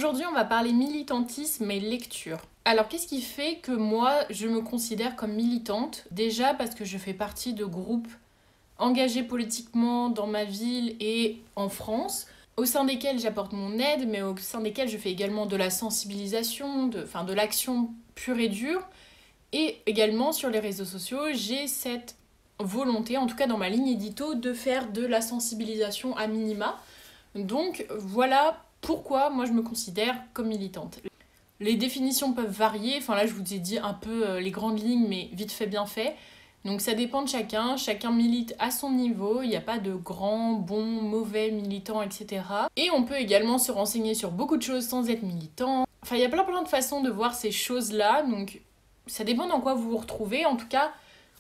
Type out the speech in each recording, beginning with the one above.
Aujourd'hui, on va parler militantisme et lecture. Alors, qu'est-ce qui fait que moi, je me considère comme militante? Déjà parce que je fais partie de groupes engagés politiquement dans ma ville et en France, au sein desquels j'apporte mon aide, mais au sein desquels je fais également de la sensibilisation, de l'action pure et dure. Et également sur les réseaux sociaux, j'ai cette volonté, en tout cas dans ma ligne édito, de faire de la sensibilisation à minima. Donc voilà pourquoi moi je me considère comme militante. Les définitions peuvent varier, enfin là je vous ai dit un peu les grandes lignes mais vite fait bien fait. Donc ça dépend de chacun milite à son niveau, il n'y a pas de grands, bons, mauvais militants, etc. Et on peut également se renseigner sur beaucoup de choses sans être militant. Enfin il y a plein de façons de voir ces choses-là, donc ça dépend dans quoi vous vous retrouvez. En tout cas,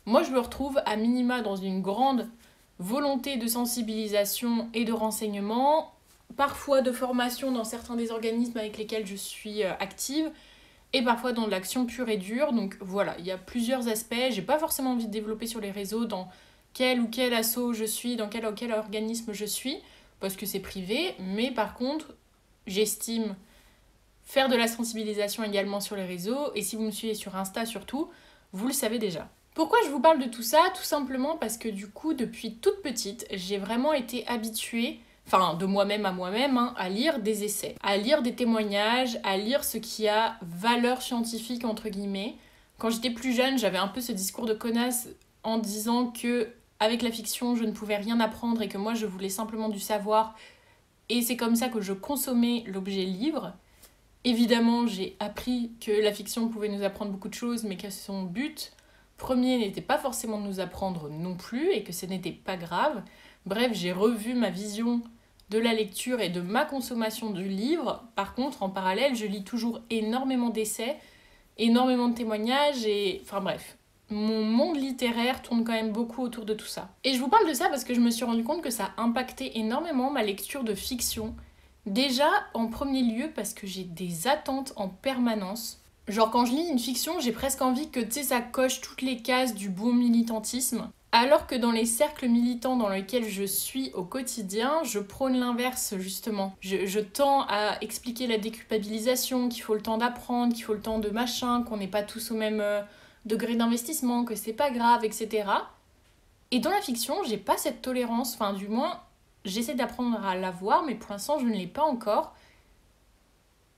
moi je me retrouve à minima dans une grande volonté de sensibilisation et de renseignement, parfois de formation dans certains des organismes avec lesquels je suis active, et parfois dans de l'action pure et dure. Donc voilà, il y a plusieurs aspects. J'ai pas forcément envie de développer sur les réseaux dans quel ou quel asso je suis, dans quel ou quel organisme je suis, parce que c'est privé, mais par contre, j'estime faire de la sensibilisation également sur les réseaux, et si vous me suivez sur Insta surtout, vous le savez déjà. Pourquoi je vous parle de tout ça? Tout simplement parce que du coup, depuis toute petite, j'ai vraiment été habituée, enfin de moi-même à moi-même, à lire des essais, à lire des témoignages, à lire ce qui a valeur scientifique entre guillemets. Quand j'étais plus jeune, j'avais un peu ce discours de connasse en disant que avec la fiction, je ne pouvais rien apprendre et que moi, je voulais simplement du savoir. Et c'est comme ça que je consommais l'objet livre. Évidemment, j'ai appris que la fiction pouvait nous apprendre beaucoup de choses, mais que son but premier n'était pas forcément de nous apprendre non plus, et que ce n'était pas grave. Bref, j'ai revu ma vision de la lecture et de ma consommation du livre. Par contre, en parallèle, je lis toujours énormément d'essais, énormément de témoignages, et enfin bref. Mon monde littéraire tourne quand même beaucoup autour de tout ça. Et je vous parle de ça parce que je me suis rendu compte que ça a impacté énormément ma lecture de fiction. Déjà, en premier lieu, parce que j'ai des attentes en permanence. Genre, quand je lis une fiction, j'ai presque envie que, tu sais, ça coche toutes les cases du bon militantisme. Alors que dans les cercles militants dans lesquels je suis au quotidien, je prône l'inverse, justement. Je tends à expliquer la déculpabilisation, qu'il faut le temps d'apprendre, qu'il faut le temps de machin, qu'on n'est pas tous au même degré d'investissement, que c'est pas grave, etc. Et dans la fiction, j'ai pas cette tolérance, enfin, du moins, j'essaie d'apprendre à l'avoir, mais pour l'instant, je ne l'ai pas encore.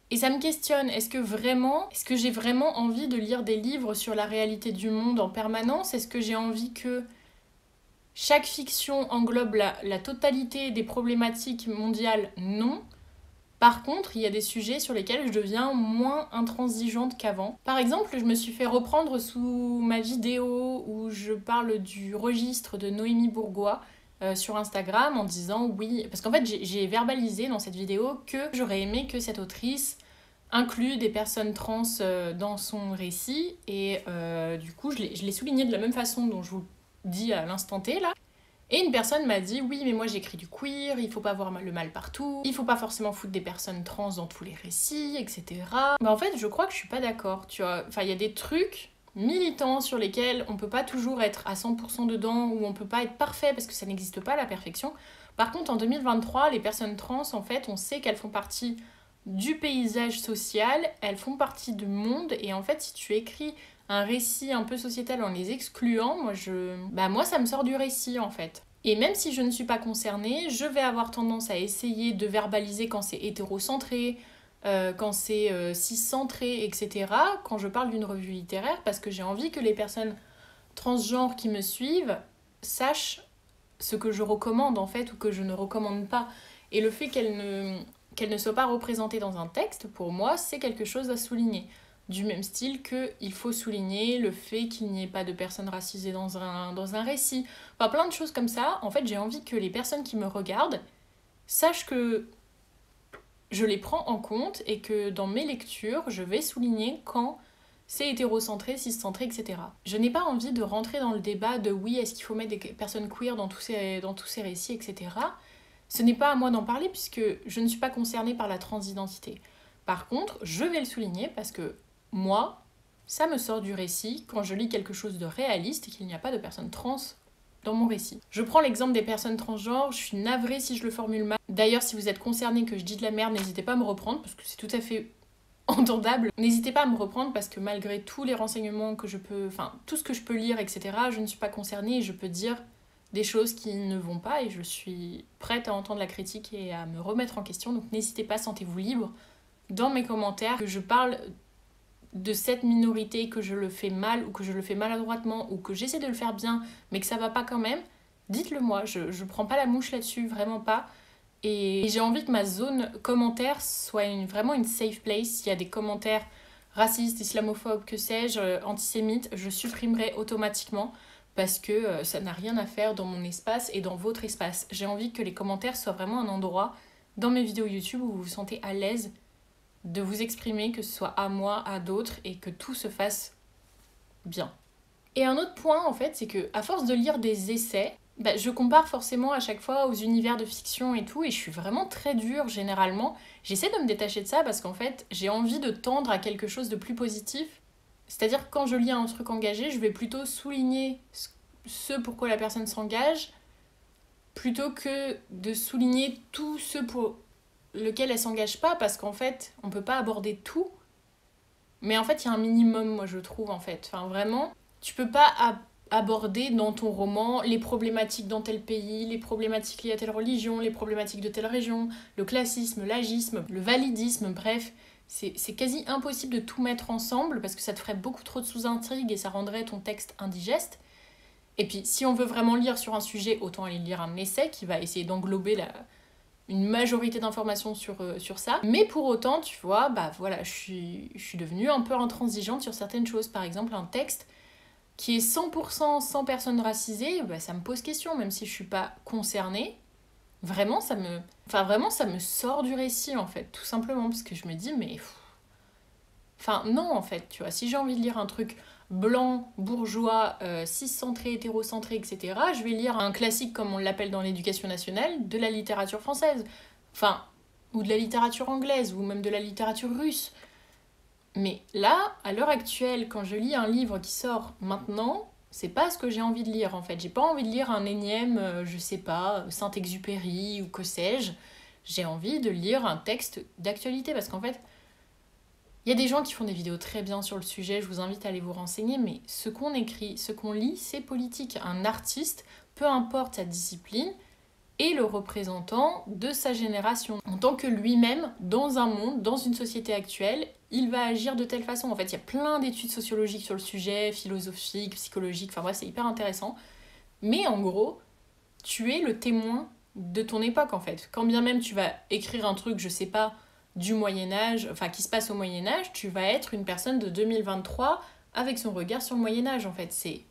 Et ça me questionne, est-ce que j'ai vraiment envie de lire des livres sur la réalité du monde en permanence? Est-ce que j'ai envie que chaque fiction englobe la totalité des problématiques mondiales? Non. Par contre, il y a des sujets sur lesquels je deviens moins intransigeante qu'avant. Par exemple, je me suis fait reprendre sous ma vidéo où je parle du registre de Noémie Bourgois sur Instagram en disant oui, parce qu'en fait j'ai verbalisé dans cette vidéo que j'aurais aimé que cette autrice inclue des personnes trans dans son récit, et du coup je l'ai souligné de la même façon dont je vous le dis à l'instant T là. Et une personne m'a dit oui mais moi j'écris du queer, il faut pas voir le mal partout, il faut pas forcément foutre des personnes trans dans tous les récits, etc. Mais en fait je crois que je suis pas d'accord, tu vois. Enfin il y a des trucs militants sur lesquels on peut pas toujours être à 100% dedans, ou on peut pas être parfait parce que ça n'existe pas la perfection. Par contre en 2023 les personnes trans en fait on sait qu'elles font partie du paysage social, elles font partie du monde, et en fait si tu écris un récit un peu sociétal en les excluant, moi ça me sort du récit en fait. Et même si je ne suis pas concernée, je vais avoir tendance à essayer de verbaliser quand c'est hétérocentré, quand c'est cis-centré, etc. quand je parle d'une revue littéraire, parce que j'ai envie que les personnes transgenres qui me suivent sachent ce que je recommande en fait, ou que je ne recommande pas. Et le fait qu'elles ne soient pas représentées dans un texte, pour moi, c'est quelque chose à souligner. Du même style qu'il faut souligner le fait qu'il n'y ait pas de personnes racisées dans un récit. Enfin, plein de choses comme ça. En fait, j'ai envie que les personnes qui me regardent sachent que je les prends en compte, et que dans mes lectures, je vais souligner quand c'est hétérocentré, ciscentré, etc. Je n'ai pas envie de rentrer dans le débat de oui, est-ce qu'il faut mettre des personnes queer dans tous ces récits, etc. Ce n'est pas à moi d'en parler puisque je ne suis pas concernée par la transidentité. Par contre, je vais le souligner parce que moi, ça me sort du récit quand je lis quelque chose de réaliste et qu'il n'y a pas de personnes trans dans mon récit. Je prends l'exemple des personnes transgenres, je suis navrée si je le formule mal. D'ailleurs, si vous êtes concerné que je dis de la merde, n'hésitez pas à me reprendre, parce que c'est tout à fait entendable. N'hésitez pas à me reprendre, parce que malgré tous les renseignements que je peux... Enfin, tout ce que je peux lire, etc., je ne suis pas concernée et je peux dire des choses qui ne vont pas et je suis prête à entendre la critique et à me remettre en question. Donc n'hésitez pas, sentez-vous libre dans mes commentaires que je parle de cette minorité, que je le fais mal ou que je le fais maladroitement ou que j'essaie de le faire bien mais que ça va pas quand même. Dites-le moi, je prends pas la mouche là-dessus, vraiment pas. Et j'ai envie que ma zone commentaire soit vraiment une safe place. S'il y a des commentaires racistes, islamophobes, que sais-je, antisémites, je supprimerai automatiquement parce que ça n'a rien à faire dans mon espace et dans votre espace. J'ai envie que les commentaires soient vraiment un endroit dans mes vidéos YouTube où vous vous sentez à l'aise de vous exprimer, que ce soit à moi, à d'autres, et que tout se fasse bien. Et un autre point, en fait, c'est que à force de lire des essais, je compare forcément à chaque fois aux univers de fiction et tout, et je suis vraiment très dure généralement. J'essaie de me détacher de ça parce qu'en fait, j'ai envie de tendre à quelque chose de plus positif. C'est-à-dire que quand je lis un truc engagé, je vais plutôt souligner ce pourquoi la personne s'engage, plutôt que de souligner tout ce pour lequel elle s'engage pas, parce qu'en fait, on peut pas aborder tout. Mais en fait, il y a un minimum, moi, je trouve, en fait. Enfin, vraiment, tu peux pas aborder dans ton roman les problématiques dans tel pays, les problématiques liées à telle religion, les problématiques de telle région, le classisme, l'agisme, le validisme, bref. C'est quasi impossible de tout mettre ensemble parce que ça te ferait beaucoup trop de sous-intrigues et ça rendrait ton texte indigeste. Et puis, si on veut vraiment lire sur un sujet, autant aller lire un essai qui va essayer d'englober une majorité d'informations sur ça. Mais pour autant, tu vois, voilà, je suis devenue un peu intransigeante sur certaines choses. Par exemple, un texte qui est 100% sans personnes racisées, ça me pose question, même si je suis pas concernée. Vraiment, ça me sort du récit, en fait, tout simplement, parce que je me dis, mais... Enfin, non, en fait, tu vois, si j'ai envie de lire un truc blanc, bourgeois, cis-centré, hétérocentré, etc., je vais lire un classique, comme on l'appelle dans l'éducation nationale, de la littérature française. Enfin, ou de la littérature anglaise, ou même de la littérature russe. Mais là, à l'heure actuelle, quand je lis un livre qui sort maintenant, c'est pas ce que j'ai envie de lire, en fait. J'ai pas envie de lire un énième, je sais pas, Saint-Exupéry, ou que sais-je. J'ai envie de lire un texte d'actualité, parce qu'en fait... Il y a des gens qui font des vidéos très bien sur le sujet, je vous invite à aller vous renseigner, mais ce qu'on écrit, ce qu'on lit, c'est politique. Un artiste, peu importe sa discipline, est le représentant de sa génération. En tant que lui-même, dans un monde, dans une société actuelle, il va agir de telle façon. En fait, il y a plein d'études sociologiques sur le sujet, philosophiques, psychologiques, enfin bref, c'est hyper intéressant. Mais en gros, tu es le témoin de ton époque, en fait. Quand bien même tu vas écrire un truc, je sais pas, du Moyen-Âge, enfin qui se passe au Moyen-Âge, tu vas être une personne de 2023 avec son regard sur le Moyen-Âge, en fait. C'est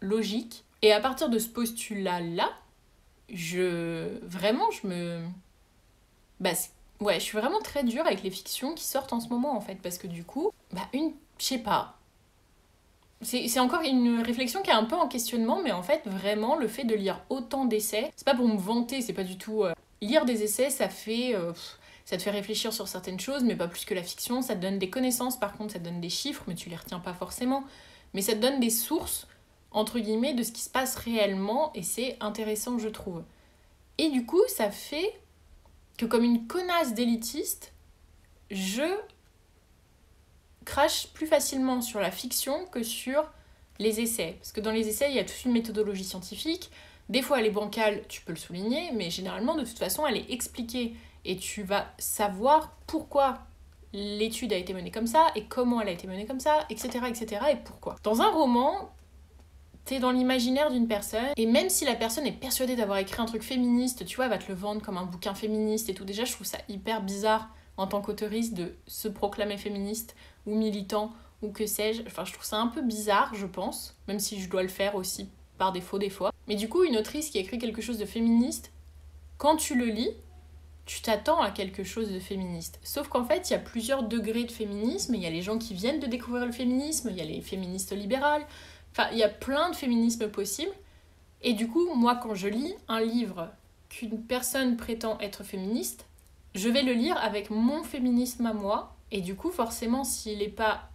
logique. Et à partir de ce postulat-là, je suis vraiment très dure avec les fictions qui sortent en ce moment, en fait, parce que du coup, je sais pas. C'est encore une réflexion qui est un peu en questionnement, mais en fait, vraiment, le fait de lire autant d'essais, c'est pas pour me vanter, c'est pas du tout... Lire des essais, ça te fait réfléchir sur certaines choses, mais pas plus que la fiction. Ça te donne des connaissances, par contre, ça te donne des chiffres, mais tu les retiens pas forcément. Mais ça te donne des sources, entre guillemets, de ce qui se passe réellement, et c'est intéressant, je trouve. Et du coup, ça fait que, comme une connasse d'élitiste, je crache plus facilement sur la fiction que sur les essais. Parce que dans les essais, il y a toute une méthodologie scientifique. Des fois, elle est bancale, tu peux le souligner, mais généralement, de toute façon, elle est expliquée. Et tu vas savoir pourquoi l'étude a été menée comme ça, et comment elle a été menée comme ça, etc., etc., et pourquoi. Dans un roman, t'es dans l'imaginaire d'une personne, et même si la personne est persuadée d'avoir écrit un truc féministe, tu vois, elle va te le vendre comme un bouquin féministe et tout. Déjà, je trouve ça hyper bizarre en tant qu'auteuriste de se proclamer féministe ou militant ou que sais-je. Enfin, je trouve ça un peu bizarre, je pense, même si je dois le faire aussi par défaut des fois. Mais du coup, une autrice qui a écrit quelque chose de féministe, quand tu le lis, tu t'attends à quelque chose de féministe. Sauf qu'en fait, il y a plusieurs degrés de féminisme. Il y a les gens qui viennent de découvrir le féminisme, il y a les féministes libérales. Enfin, il y a plein de féminismes possibles. Et du coup, moi, quand je lis un livre qu'une personne prétend être féministe, je vais le lire avec mon féminisme à moi. Et du coup, forcément, s'il est pas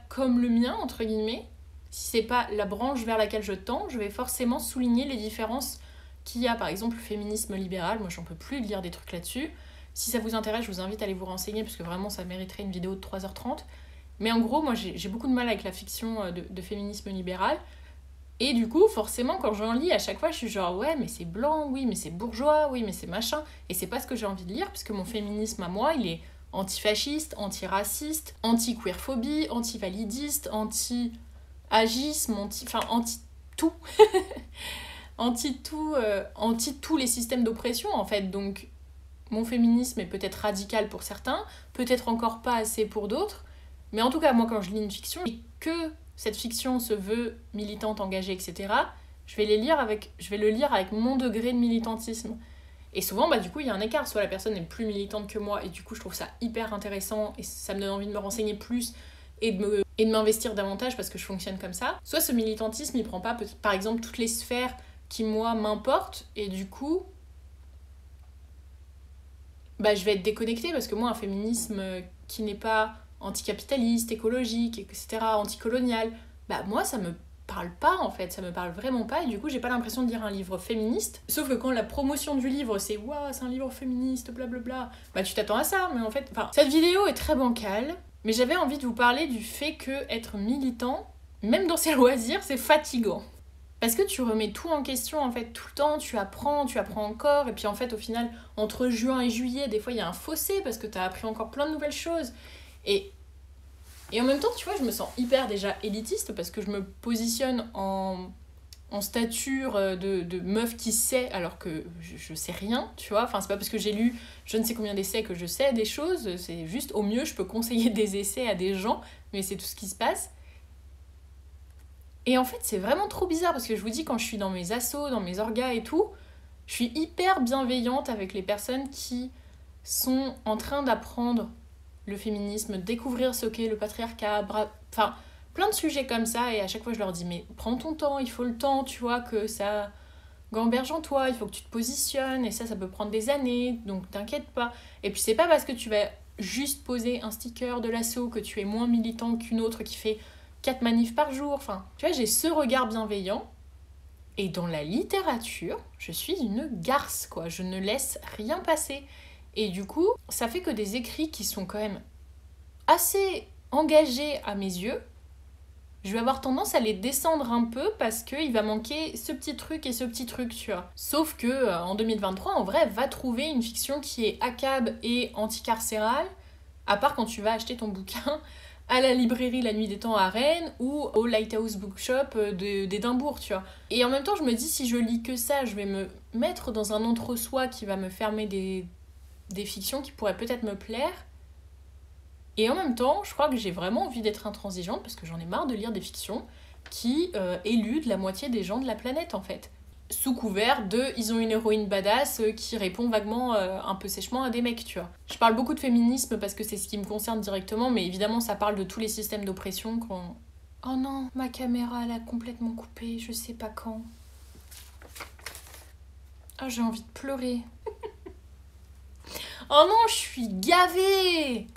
comme le mien, entre guillemets, si c'est pas la branche vers laquelle je tends, je vais forcément souligner les différences qu'il y a. Par exemple, le féminisme libéral, moi j'en peux plus de lire des trucs là-dessus. Si ça vous intéresse, je vous invite à aller vous renseigner, parce que vraiment ça mériterait une vidéo de 3h30. Mais en gros, moi j'ai beaucoup de mal avec la fiction de féminisme libéral. Et du coup, forcément, quand j'en lis, à chaque fois, je suis genre, ouais, mais c'est blanc, oui, mais c'est bourgeois, oui, mais c'est machin. Et c'est pas ce que j'ai envie de lire, puisque mon féminisme à moi, il est antifasciste, antiraciste, anti-queerphobie, anti-validiste, anti-agisme, enfin, anti-tout. Anti-tout, anti-tous les systèmes d'oppression, en fait. Donc, mon féminisme est peut-être radical pour certains, peut-être encore pas assez pour d'autres. Mais en tout cas, moi, quand je lis une fiction, et que cette fiction se veut militante, engagée, etc., je vais le lire avec mon degré de militantisme. Et souvent, du coup, il y a un écart. Soit la personne est plus militante que moi, et du coup, je trouve ça hyper intéressant, et ça me donne envie de me renseigner plus, et de m'investir davantage, parce que je fonctionne comme ça. Soit ce militantisme, il prend pas, par exemple, toutes les sphères qui, moi, m'importent, et du coup, je vais être déconnectée, parce que moi, un féminisme qui n'est pas anticapitaliste, écologique, etc., anticolonial, moi ça me parle pas en fait, ça me parle vraiment pas, et du coup j'ai pas l'impression de lire un livre féministe, sauf que quand la promotion du livre c'est waouh, c'est un livre féministe, blablabla, tu t'attends à ça, mais en fait, cette vidéo est très bancale, mais j'avais envie de vous parler du fait que être militant, même dans ses loisirs, c'est fatigant. Parce que tu remets tout en question, en fait, tout le temps, tu apprends encore, et puis en fait, au final, entre juin et juillet, des fois, il y a un fossé, parce que t'as appris encore plein de nouvelles choses. Et en même temps, tu vois, je me sens hyper déjà élitiste, parce que je me positionne en stature de meuf qui sait, alors que je sais rien, tu vois. Enfin, c'est pas parce que j'ai lu je ne sais combien d'essais que je sais des choses, c'est juste, au mieux, je peux conseiller des essais à des gens, mais c'est tout ce qui se passe. Et en fait, c'est vraiment trop bizarre, parce que je vous dis, quand je suis dans mes assos, dans mes orgas et tout, je suis hyper bienveillante avec les personnes qui sont en train d'apprendre le féminisme, découvrir ce qu'est le patriarcat, enfin, plein de sujets comme ça, et à chaque fois je leur dis, mais prends ton temps, il faut le temps, tu vois, que ça gamberge en toi, il faut que tu te positionnes, et ça peut prendre des années, donc t'inquiète pas. Et puis c'est pas parce que tu vas juste poser un sticker de l'asso que tu es moins militant qu'une autre qui fait 4 manifs par jour, enfin, tu vois, j'ai ce regard bienveillant. Et dans la littérature, je suis une garce, quoi. Je ne laisse rien passer. Et du coup, ça fait que des écrits qui sont quand même assez engagés à mes yeux, je vais avoir tendance à les descendre un peu, parce qu'il va manquer ce petit truc et ce petit truc, tu vois. Sauf que en 2023, en vrai, va trouver une fiction qui est ACAB et anticarcérale, à part quand tu vas acheter ton bouquin à la librairie La Nuit des Temps à Rennes ou au Lighthouse Bookshop d'Édimbourg, tu vois. Et en même temps, je me dis, si je lis que ça, je vais me mettre dans un entre-soi qui va me fermer des fictions qui pourraient peut-être me plaire. Et en même temps, je crois que j'ai vraiment envie d'être intransigeante, parce que j'en ai marre de lire des fictions qui éludent la moitié des gens de la planète, en fait. Sous couvert de ils ont une héroïne badass qui répond vaguement un peu sèchement à des mecs, tu vois. Je parle beaucoup de féminisme parce que c'est ce qui me concerne directement, mais évidemment ça parle de tous les systèmes d'oppression quand... Oh non, ma caméra elle a complètement coupé, je sais pas quand. Oh, j'ai envie de pleurer. Oh non, je suis gavée.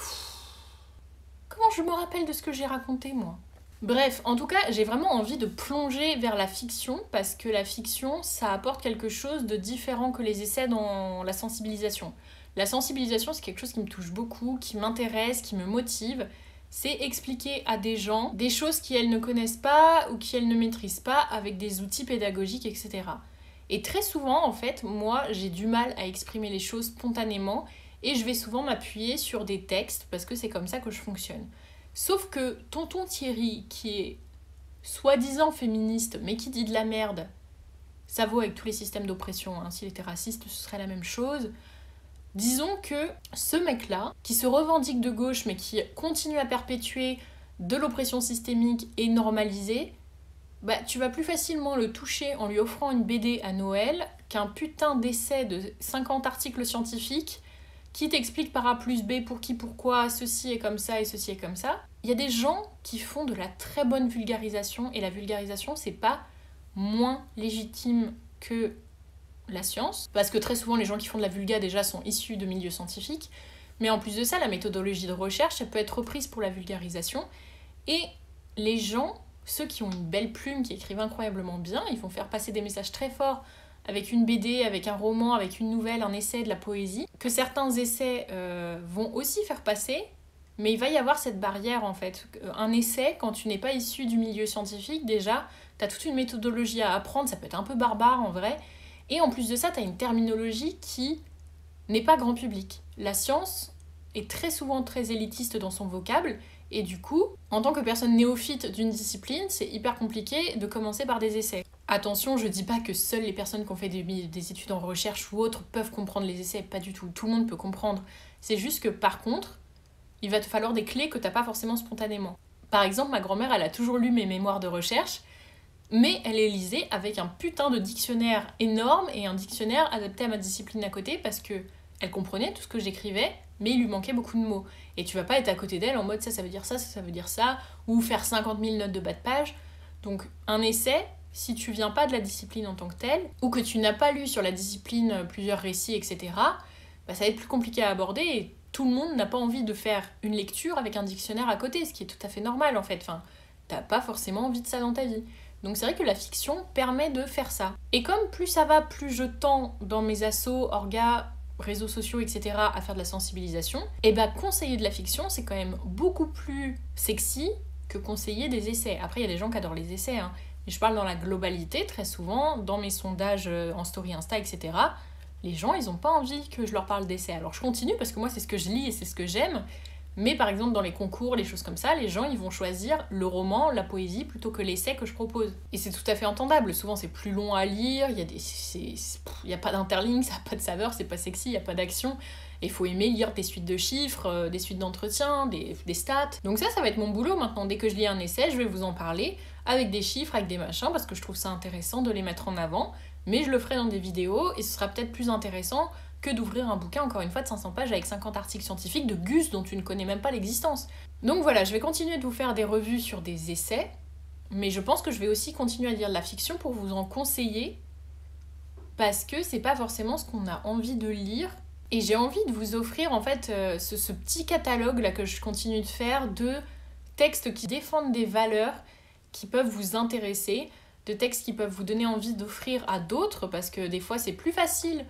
Comment je me rappelle de ce que j'ai raconté, moi ? Bref, en tout cas, j'ai vraiment envie de plonger vers la fiction, parce que la fiction, ça apporte quelque chose de différent que les essais dans la sensibilisation. La sensibilisation, c'est quelque chose qui me touche beaucoup, qui m'intéresse, qui me motive. C'est expliquer à des gens des choses qu'elles ne connaissent pas ou qu'elles ne maîtrisent pas avec des outils pédagogiques, etc. Et très souvent, en fait, moi, j'ai du mal à exprimer les choses spontanément, et je vais souvent m'appuyer sur des textes, parce que c'est comme ça que je fonctionne. Sauf que tonton Thierry, qui est soi-disant féministe, mais qui dit de la merde, ça vaut avec tous les systèmes d'oppression, hein. S'il était raciste, ce serait la même chose. Disons que ce mec-là, qui se revendique de gauche, mais qui continue à perpétuer de l'oppression systémique et normalisée, tu vas plus facilement le toucher en lui offrant une BD à Noël qu'un putain d'essai de 50 articles scientifiques qui t'explique par A plus B pour qui, pourquoi, ceci est comme ça et ceci est comme ça. Il y a des gens qui font de la très bonne vulgarisation, et la vulgarisation, c'est pas moins légitime que la science, parce que très souvent, les gens qui font de la vulga, déjà, sont issus de milieux scientifiques, mais en plus de ça, la méthodologie de recherche, elle peut être reprise pour la vulgarisation, et les gens ceux qui ont une belle plume, qui écrivent incroyablement bien, ils vont faire passer des messages très forts avec une BD, avec un roman, avec une nouvelle, un essai, de la poésie, que certains essais vont aussi faire passer, mais il va y avoir cette barrière en fait. Un essai, quand tu n'es pas issu du milieu scientifique, déjà, tu as toute une méthodologie à apprendre, ça peut être un peu barbare en vrai, et en plus de ça, tu as une terminologie qui n'est pas grand public. La science est très souvent très élitiste dans son vocable, et du coup, en tant que personne néophyte d'une discipline, c'est hyper compliqué de commencer par des essais. Attention, je dis pas que seules les personnes qui ont fait des études en recherche ou autres peuvent comprendre les essais, pas du tout. Tout le monde peut comprendre. C'est juste que par contre, il va te falloir des clés que t'as pas forcément spontanément. Par exemple, ma grand-mère, elle a toujours lu mes mémoires de recherche, mais elle les lisait avec un putain de dictionnaire énorme et un dictionnaire adapté à ma discipline à côté parce que elle comprenait tout ce que j'écrivais, mais il lui manquait beaucoup de mots. Et tu vas pas être à côté d'elle en mode ça veut dire ça veut dire ça, ou faire 50 000 notes de bas de page. Donc un essai, si tu viens pas de la discipline en tant que telle, ou que tu n'as pas lu sur la discipline plusieurs récits, etc., bah, ça va être plus compliqué à aborder et tout le monde n'a pas envie de faire une lecture avec un dictionnaire à côté, ce qui est tout à fait normal en fait. Enfin, t'as pas forcément envie de ça dans ta vie. Donc c'est vrai que la fiction permet de faire ça. Et comme plus ça va, plus je tends dans mes assos, orgas, réseaux sociaux, etc., à faire de la sensibilisation, et bah conseiller de la fiction, c'est quand même beaucoup plus sexy que conseiller des essais. Après, il y a des gens qui adorent les essais, hein. Mais je parle dans la globalité, très souvent, dans mes sondages en story Insta, etc., les gens, ils ont pas envie que je leur parle d'essais. Alors je continue parce que moi, c'est ce que je lis et c'est ce que j'aime, mais par exemple, dans les concours, les choses comme ça, les gens, ils vont choisir le roman, la poésie, plutôt que l'essai que je propose. Et c'est tout à fait entendable. Souvent, c'est plus long à lire, il y a pas d'interligne, ça n'a pas de saveur, c'est pas sexy, il n'y a pas d'action. Et il faut aimer lire des suites de chiffres, des suites d'entretiens, des stats. Donc ça va être mon boulot maintenant. Dès que je lis un essai, je vais vous en parler, avec des chiffres, avec des machins, parce que je trouve ça intéressant de les mettre en avant. Mais je le ferai dans des vidéos, et ce sera peut-être plus intéressant que d'ouvrir un bouquin, encore une fois, de 500 pages avec 50 articles scientifiques de Gus dont tu ne connais même pas l'existence. Donc voilà, je vais continuer de vous faire des revues sur des essais, mais je pense que je vais aussi continuer à lire de la fiction pour vous en conseiller, parce que c'est pas forcément ce qu'on a envie de lire. Et j'ai envie de vous offrir en fait ce petit catalogue là que je continue de faire de textes qui défendent des valeurs qui peuvent vous intéresser, de textes qui peuvent vous donner envie d'offrir à d'autres, parce que des fois c'est plus facile,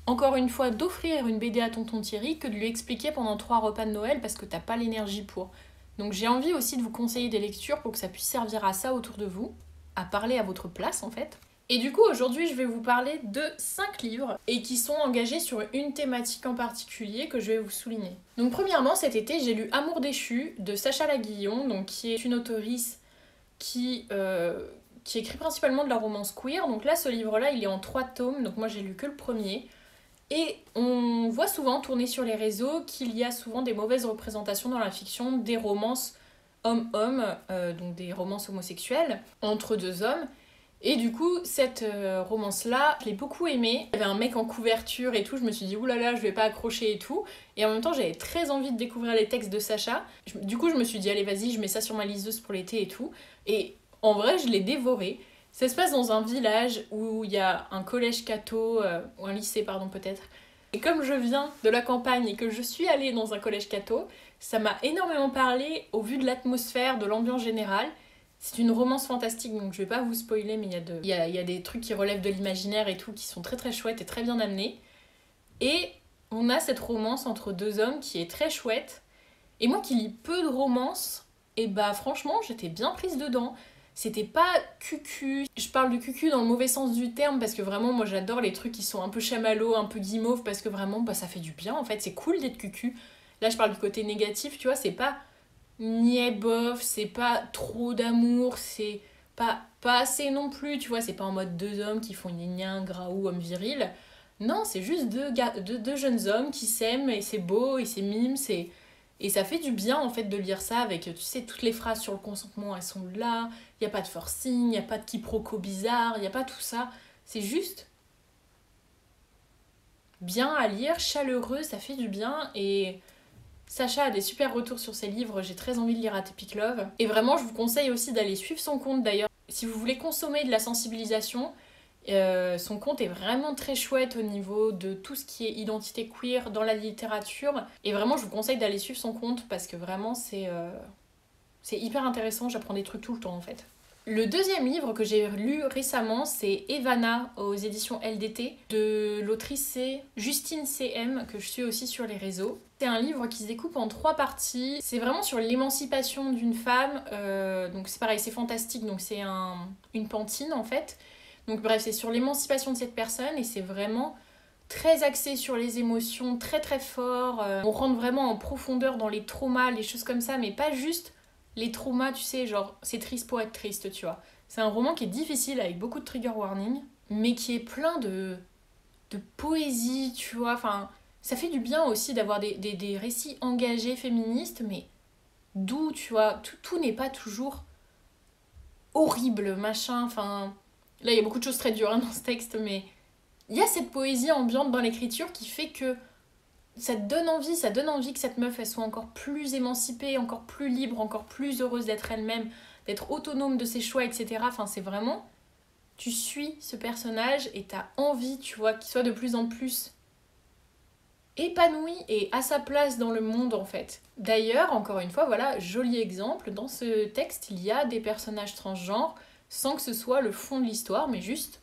encore une fois, d'offrir une BD à tonton Thierry que de lui expliquer pendant 3 repas de Noël parce que t'as pas l'énergie pour. Donc j'ai envie aussi de vous conseiller des lectures pour que ça puisse servir à ça autour de vous, à parler à votre place en fait. Et du coup aujourd'hui je vais vous parler de 5 livres et qui sont engagés sur une thématique en particulier que je vais vous souligner. Donc premièrement cet été j'ai lu Amour déchu de Sacha Laguillon, donc qui est une auteurice qui écrit principalement de la romance queer. Donc là ce livre là il est en 3 tomes, donc moi j'ai lu que le premier. Et on voit souvent tourner sur les réseaux qu'il y a souvent des mauvaises représentations dans la fiction des romances homme-homme, donc des romances homosexuelles entre deux hommes. Et du coup, cette romance-là, je l'ai beaucoup aimée. Il y avait un mec en couverture et tout, je me suis dit oulala, je vais pas accrocher et tout. Et en même temps, j'avais très envie de découvrir les textes de Sacha. Du coup, je me suis dit allez, vas-y, je mets ça sur ma liseuse pour l'été et tout. Et en vrai, je l'ai dévoré. Ça se passe dans un village où il y a un collège catho, ou un lycée pardon peut-être. Et comme je viens de la campagne et que je suis allée dans un collège catho, ça m'a énormément parlé au vu de l'atmosphère, de l'ambiance générale. C'est une romance fantastique, donc je vais pas vous spoiler, mais il y a des trucs qui relèvent de l'imaginaire et tout, qui sont très très chouettes et très bien amenés. Et on a cette romance entre deux hommes qui est très chouette. Et moi qui lis peu de romances, et bah franchement j'étais bien prise dedans. C'était pas cucu. Je parle de cucu dans le mauvais sens du terme parce que vraiment moi j'adore les trucs qui sont un peu chamallows, un peu guimauve parce que vraiment bah, ça fait du bien en fait, c'est cool d'être cucu. Là je parle du côté négatif, tu vois, c'est pas niais bof, c'est pas trop d'amour, c'est pas assez non plus, tu vois, c'est pas en mode deux hommes qui font gna graou, homme viril. Non, c'est juste deux jeunes hommes qui s'aiment et c'est beau et c'est mime, c'est... Et ça fait du bien en fait de lire ça avec, tu sais, toutes les phrases sur le consentement, elles sont là, il n'y a pas de forcing, il n'y a pas de quiproquo bizarre, il n'y a pas tout ça. C'est juste bien à lire, chaleureux, ça fait du bien et Sacha a des super retours sur ses livres, j'ai très envie de lire Atypic Love. Et vraiment, je vous conseille aussi d'aller suivre son compte d'ailleurs. Si vous voulez consommer de la sensibilisation, son compte est vraiment très chouette au niveau de tout ce qui est identité queer dans la littérature. Et vraiment, je vous conseille d'aller suivre son compte parce que vraiment, c'est hyper intéressant. J'apprends des trucs tout le temps en fait. Le deuxième livre que j'ai lu récemment, c'est Evana aux éditions LDT de l'autrice c'est Justine CM, que je suis aussi sur les réseaux. C'est un livre qui se découpe en 3 parties. C'est vraiment sur l'émancipation d'une femme. Donc c'est pareil, c'est fantastique, donc c'est une pantine en fait. Donc bref, c'est sur l'émancipation de cette personne et c'est vraiment très axé sur les émotions, très très fort. On rentre vraiment en profondeur dans les traumas, les choses comme ça, mais pas juste les traumas, tu sais, genre c'est triste pour être triste, tu vois. C'est un roman qui est difficile avec beaucoup de trigger warning, mais qui est plein de poésie, tu vois. Enfin, ça fait du bien aussi d'avoir des récits engagés féministes, mais doux, tu vois. Tout n'est pas toujours horrible, machin. Enfin, là, il y a beaucoup de choses très dures hein, dans ce texte, mais il y a cette poésie ambiante dans l'écriture qui fait que ça donne envie que cette meuf elle soit encore plus émancipée, encore plus libre, encore plus heureuse d'être elle-même, d'être autonome de ses choix, etc. Enfin, c'est vraiment, tu suis ce personnage et t'as envie, tu vois, qu'il soit de plus en plus épanoui et à sa place dans le monde en fait. D'ailleurs, encore une fois, voilà, joli exemple, dans ce texte, il y a des personnages transgenres sans que ce soit le fond de l'histoire, mais juste,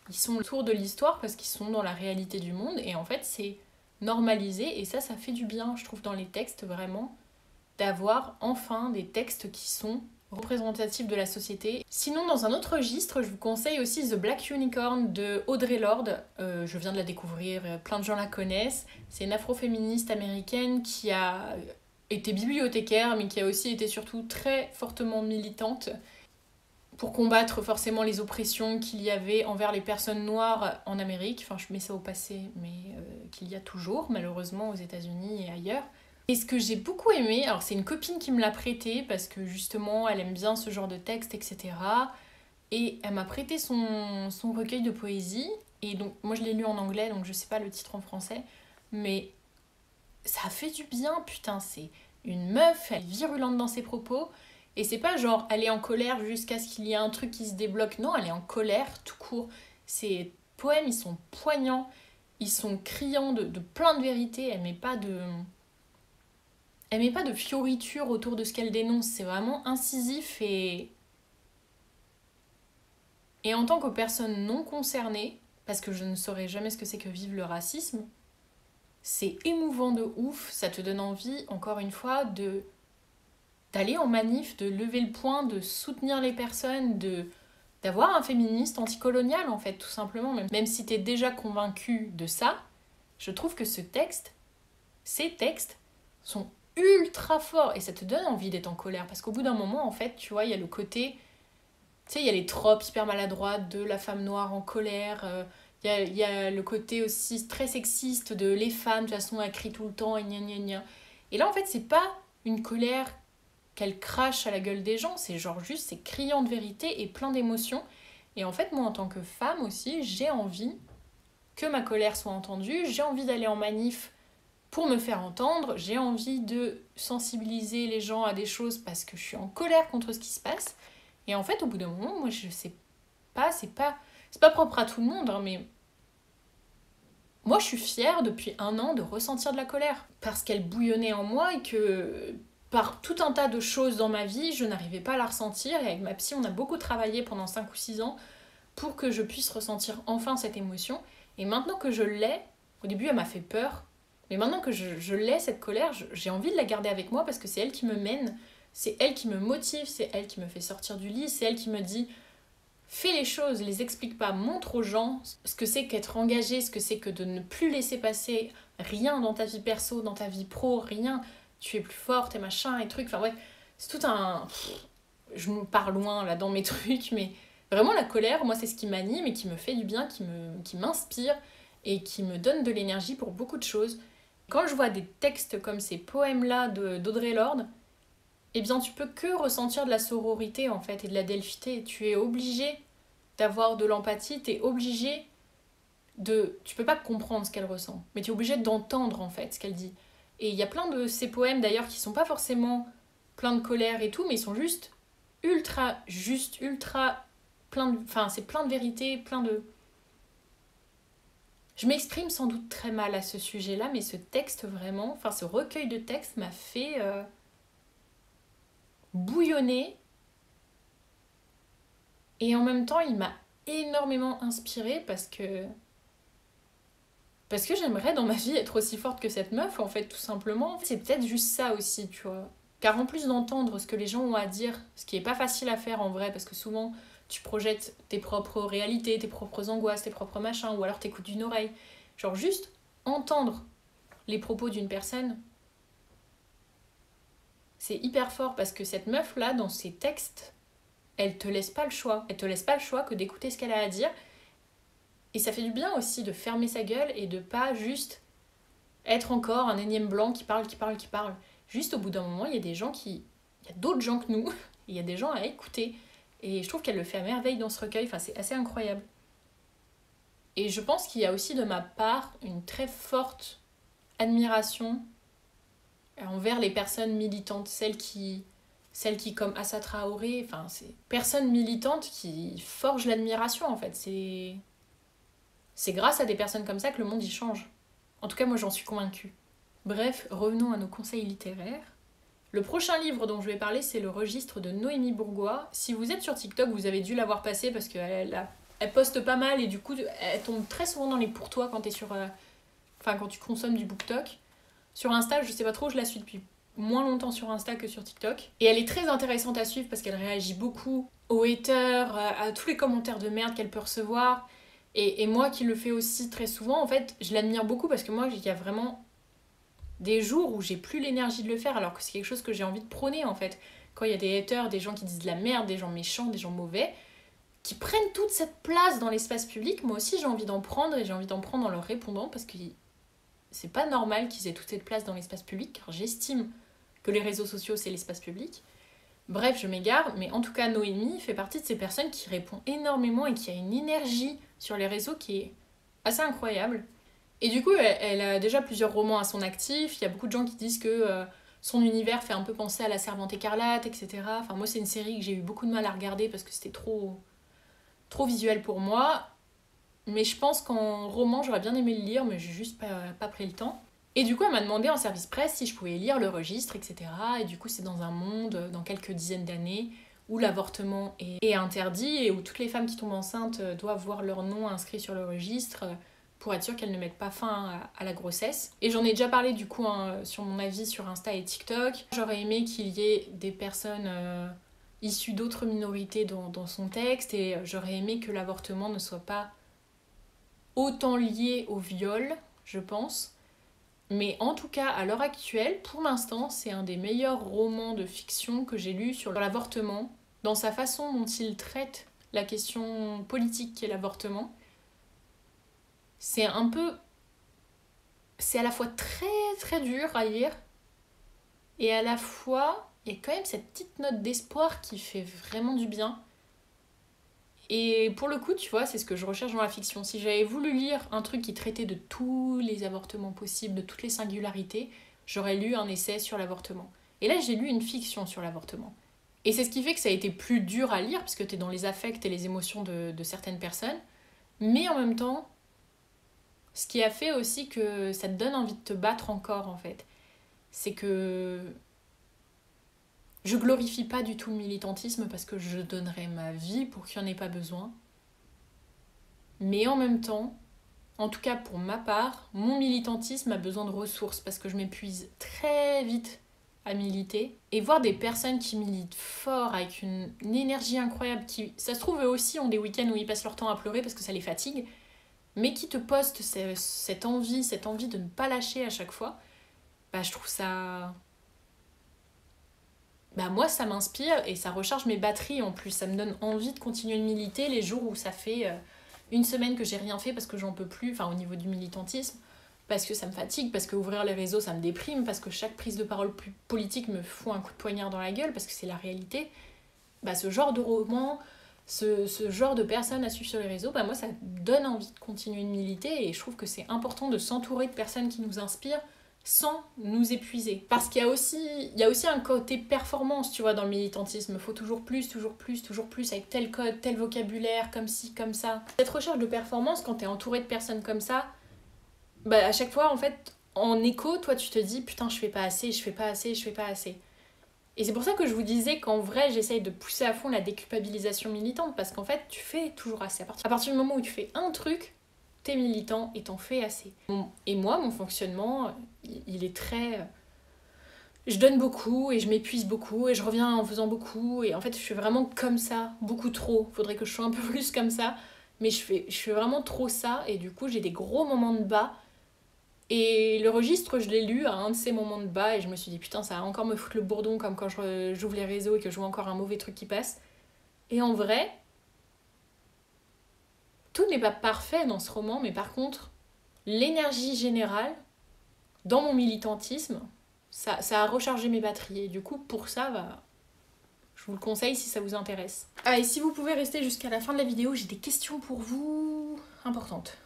ils sont autour de l'histoire parce qu'ils sont dans la réalité du monde et en fait, c'est normalisé et ça fait du bien, je trouve, dans les textes vraiment, d'avoir enfin des textes qui sont représentatifs de la société. Sinon, dans un autre registre, je vous conseille aussi The Black Unicorn de Audre Lorde. Je viens de la découvrir, plein de gens la connaissent. C'est une afroféministe américaine qui a été bibliothécaire, mais qui a aussi été surtout très fortement militante pour combattre forcément les oppressions qu'il y avait envers les personnes noires en Amérique. Enfin, je mets ça au passé, mais qu'il y a toujours, malheureusement, aux États-Unis et ailleurs. Et ce que j'ai beaucoup aimé, alors c'est une copine qui me l'a prêté parce que justement elle aime bien ce genre de texte, etc. Et elle m'a prêté son recueil de poésie. Et donc moi je l'ai lu en anglais, donc je sais pas le titre en français. Mais ça fait du bien, putain, c'est une meuf, elle est virulente dans ses propos. Et c'est pas genre elle est en colère jusqu'à ce qu'il y ait un truc qui se débloque. Non, elle est en colère tout court. Ces poèmes, ils sont poignants, ils sont criants de plein de vérités. Elle met pas de fioritures autour de ce qu'elle dénonce, c'est vraiment incisif et en tant que personne non concernée, parce que je ne saurais jamais ce que c'est que vivre le racisme, c'est émouvant de ouf, ça te donne envie, encore une fois, d'aller en manif, de lever le poing, de soutenir les personnes, d'avoir un féministe anticolonial en fait, tout simplement. Même si t'es déjà convaincu de ça, je trouve que ces textes sont ultra forts et ça te donne envie d'être en colère parce qu'au bout d'un moment en fait tu vois il y a le côté tu sais il y a les tropes hyper maladroites de la femme noire en colère, il y a le côté aussi très sexiste de les femmes de toute façon elles crient tout le temps et gna gna gna. Et là en fait c'est pas une colère qu'elle crache à la gueule des gens, c'est genre juste c'est criant de vérité et plein d'émotions. Et en fait moi en tant que femme aussi j'ai envie que ma colère soit entendue, j'ai envie d'aller en manif pour me faire entendre, j'ai envie de sensibiliser les gens à des choses parce que je suis en colère contre ce qui se passe. Et en fait, au bout d'un moment, moi je sais pas, c'est pas propre à tout le monde, hein, mais moi je suis fière depuis 1 an de ressentir de la colère parce qu'elle bouillonnait en moi et que par tout un tas de choses dans ma vie, je n'arrivais pas à la ressentir. Et avec ma psy, on a beaucoup travaillé pendant 5 ou 6 ans pour que je puisse ressentir enfin cette émotion. Et maintenant que je l'ai, au début elle m'a fait peur, mais maintenant que je l'ai, cette colère, j'ai envie de la garder avec moi parce que c'est elle qui me mène, c'est elle qui me motive, c'est elle qui me fait sortir du lit, c'est elle qui me dit fais les choses, les explique pas, montre aux gens ce que c'est qu'être engagé, ce que c'est que de ne plus laisser passer rien dans ta vie perso, dans ta vie pro, rien, tu es plus forte et machin et trucs, enfin ouais, c'est tout un... Je me pars loin là dans mes trucs, mais vraiment la colère, moi c'est ce qui m'anime et qui me fait du bien, qui m'inspire et qui me donne de l'énergie pour beaucoup de choses. Quand je vois des textes comme ces poèmes-là d'Audre Lorde, eh bien tu peux que ressentir de la sororité en fait et de la delphité. Tu es obligé d'avoir de l'empathie, tu es obligé de... Tu peux pas comprendre ce qu'elle ressent, mais tu es obligé d'entendre en fait ce qu'elle dit. Et il y a plein de ces poèmes d'ailleurs qui sont pas forcément plein de colère et tout, mais ils sont juste ultra plein de... Enfin c'est plein de vérité, plein de... Je m'exprime sans doute très mal à ce sujet-là, mais ce texte vraiment, enfin ce recueil de textes m'a fait bouillonner Et en même temps, il m'a énormément inspirée parce que j'aimerais dans ma vie être aussi forte que cette meuf, en fait, tout simplement. C'est peut-être juste ça aussi, tu vois. Car en plus d'entendre ce que les gens ont à dire, ce qui est pas facile à faire en vrai, parce que souvent tu projettes tes propres réalités, tes propres angoisses, tes propres machins, ou alors t'écoutes d'une oreille. Genre juste entendre les propos d'une personne, c'est hyper fort parce que cette meuf-là, dans ses textes, elle te laisse pas le choix. Elle te laisse pas le choix que d'écouter ce qu'elle a à dire. Et ça fait du bien aussi de fermer sa gueule et de pas juste être encore un énième blanc qui parle, qui parle, qui parle. Juste au bout d'un moment, il y a des gens qui... Il y a d'autres gens que nous. Il y a des gens à écouter. Et je trouve qu'elle le fait à merveille dans ce recueil. Enfin, c'est assez incroyable. Et je pense qu'il y a aussi de ma part une très forte admiration envers les personnes militantes, celles qui comme Assa Traoré, enfin, c'est personnes militantes qui forgent l'admiration en fait. C'est grâce à des personnes comme ça que le monde y change. En tout cas, moi j'en suis convaincue. Bref, revenons à nos conseils littéraires. Le prochain livre dont je vais parler, c'est Le Registre de Noémie Bourgois. Si vous êtes sur TikTok, vous avez dû l'avoir passé parce qu'elle poste pas mal et du coup, elle tombe très souvent dans les pour toi quand t'es quand tu consommes du BookTok. Sur Insta, je sais pas trop, je la suis depuis moins longtemps sur Insta que sur TikTok. Et elle est très intéressante à suivre parce qu'elle réagit beaucoup aux haters, à tous les commentaires de merde qu'elle peut recevoir. Et moi qui le fais aussi très souvent, en fait, je l'admire beaucoup parce que moi, il y a vraiment des jours où j'ai plus l'énergie de le faire alors que c'est quelque chose que j'ai envie de prôner en fait. Quand il y a des haters, des gens qui disent de la merde, des gens méchants, des gens mauvais, qui prennent toute cette place dans l'espace public, moi aussi j'ai envie d'en prendre et j'ai envie d'en prendre en leur répondant parce que c'est pas normal qu'ils aient toute cette place dans l'espace public car j'estime que les réseaux sociaux c'est l'espace public. Bref, je m'égare, mais en tout cas Noémie fait partie de ces personnes qui répond énormément et qui a une énergie sur les réseaux qui est assez incroyable. Et du coup, elle a déjà plusieurs romans à son actif. Il y a beaucoup de gens qui disent que son univers fait un peu penser à La Servante écarlate, etc. Enfin, moi, c'est une série que j'ai eu beaucoup de mal à regarder parce que c'était trop visuel pour moi. Mais je pense qu'en roman, j'aurais bien aimé le lire, mais j'ai juste pas pris le temps. Et du coup, elle m'a demandé en service presse si je pouvais lire Le Registre, etc. Et du coup, c'est dans un monde, dans quelques dizaines d'années, où l'avortement est interdit et où toutes les femmes qui tombent enceintes doivent voir leur nom inscrit sur le registre pour être sûres qu'elles ne mettent pas fin à la grossesse. Et j'en ai déjà parlé du coup sur mon avis sur Insta et TikTok. J'aurais aimé qu'il y ait des personnes issues d'autres minorités dans son texte et j'aurais aimé que l'avortement ne soit pas autant lié au viol, je pense. Mais en tout cas, à l'heure actuelle, pour l'instant, c'est un des meilleurs romans de fiction que j'ai lu sur l'avortement, dans sa façon dont il traite la question politique qu'est l'avortement. C'est un peu... C'est à la fois très très dur à lire, et à la fois, il y a quand même cette petite note d'espoir qui fait vraiment du bien. Et pour le coup, tu vois, c'est ce que je recherche dans la fiction. Si j'avais voulu lire un truc qui traitait de tous les avortements possibles, de toutes les singularités, j'aurais lu un essai sur l'avortement. Et là, j'ai lu une fiction sur l'avortement. Et c'est ce qui fait que ça a été plus dur à lire, parce que t'es dans les affects et les émotions de certaines personnes. Mais en même temps, ce qui a fait aussi que ça te donne envie de te battre encore, en fait, c'est que je glorifie pas du tout le militantisme parce que je donnerais ma vie pour qu'il n'y en ait pas besoin. Mais en même temps, en tout cas pour ma part, mon militantisme a besoin de ressources parce que je m'épuise très vite à militer. Et voir des personnes qui militent fort avec une énergie incroyable, qui, ça se trouve, eux aussi ont des week-ends où ils passent leur temps à pleurer parce que ça les fatigue, mais qui te postent cette envie de ne pas lâcher à chaque fois, bah je trouve ça... Bah moi ça m'inspire et ça recharge mes batteries en plus, ça me donne envie de continuer de militer les jours où ça fait une semaine que j'ai rien fait parce que j'en peux plus, enfin au niveau du militantisme, parce que ça me fatigue, parce que ouvrir les réseaux ça me déprime, parce que chaque prise de parole politique me fout un coup de poignard dans la gueule, parce que c'est la réalité. Bah ce genre de roman, ce genre de personnes à suivre sur les réseaux, bah moi ça me donne envie de continuer de militer et je trouve que c'est important de s'entourer de personnes qui nous inspirent sans nous épuiser. Parce qu'il y a aussi un côté performance, tu vois, dans le militantisme. Il faut toujours plus, toujours plus, toujours plus, avec tel code, tel vocabulaire, comme ci, comme ça. Cette recherche de performance, quand t'es entouré de personnes comme ça, bah à chaque fois, en fait, en écho, toi, tu te dis, putain, je fais pas assez, je fais pas assez, je fais pas assez. Et c'est pour ça que je vous disais qu'en vrai, j'essaye de pousser à fond la déculpabilisation militante, parce qu'en fait, tu fais toujours assez. À partir du moment où tu fais un truc, t'es militant et t'en fais assez. Et moi, mon fonctionnement, il est très... Je donne beaucoup et je m'épuise beaucoup et je reviens en faisant beaucoup. Et en fait, je suis vraiment comme ça, beaucoup trop. Faudrait que je sois un peu plus comme ça. Mais je fais vraiment trop ça et du coup, j'ai des gros moments de bas. Et le registre, je l'ai lu à un de ces moments de bas et je me suis dit putain, ça va encore me foutre le bourdon comme quand j'ouvre les réseaux et que je vois encore un mauvais truc qui passe. Et en vrai, tout n'est pas parfait dans ce roman, mais par contre, l'énergie générale, dans mon militantisme, ça a rechargé mes batteries. Et du coup, pour ça, bah, je vous le conseille si ça vous intéresse. Ah, et si vous pouvez rester jusqu'à la fin de la vidéo, j'ai des questions pour vous importantes.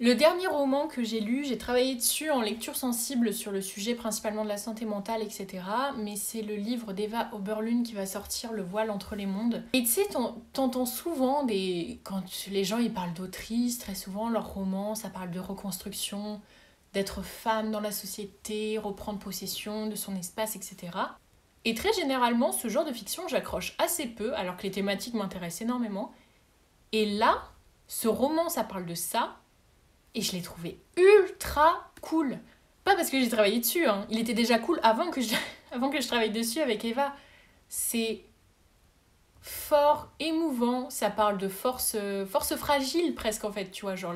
Le dernier roman que j'ai lu, j'ai travaillé dessus en lecture sensible sur le sujet principalement de la santé mentale, etc. Mais c'est le livre d'Eva Oberlund qui va sortir, Le voile entre les mondes. Et tu sais, t'entends souvent quand les gens ils parlent d'autrices, très souvent leurs romans, ça parle de reconstruction, d'être femme dans la société, reprendre possession de son espace, etc. Et très généralement, ce genre de fiction, j'accroche assez peu, alors que les thématiques m'intéressent énormément. Et là, ce roman, ça parle de ça. Et je l'ai trouvé ultra cool. Pas parce que j'ai travaillé dessus, hein. Il était déjà cool avant que je travaille dessus avec Eva. C'est fort, émouvant, ça parle de force fragile presque en fait, tu vois. Genre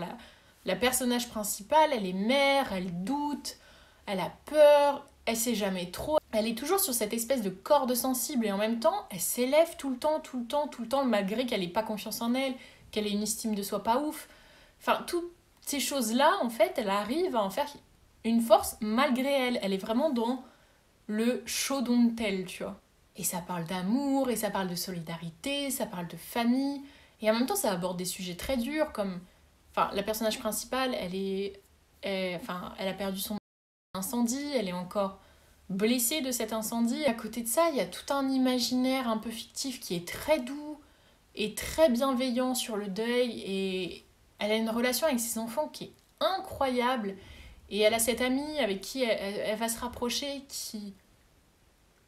la personnage principale, elle est mère, elle doute, elle a peur, elle sait jamais trop. Elle est toujours sur cette espèce de corde sensible et en même temps, elle s'élève tout le temps, malgré qu'elle n'ait pas confiance en elle, qu'elle ait une estime de soi pas ouf. Enfin, toutes ces choses-là, en fait, elle arrive à en faire une force malgré elle. Elle est vraiment dans le show don't tell, tu vois. Et ça parle d'amour, et ça parle de solidarité, ça parle de famille. Et en même temps, ça aborde des sujets très durs, comme... Enfin, la personnage principale, elle a perdu son incendie, elle est encore blessée de cet incendie. Et à côté de ça, il y a tout un imaginaire un peu fictif qui est très doux et très bienveillant sur le deuil. Et elle a une relation avec ses enfants qui est incroyable. Et elle a cette amie avec qui elle va se rapprocher qui...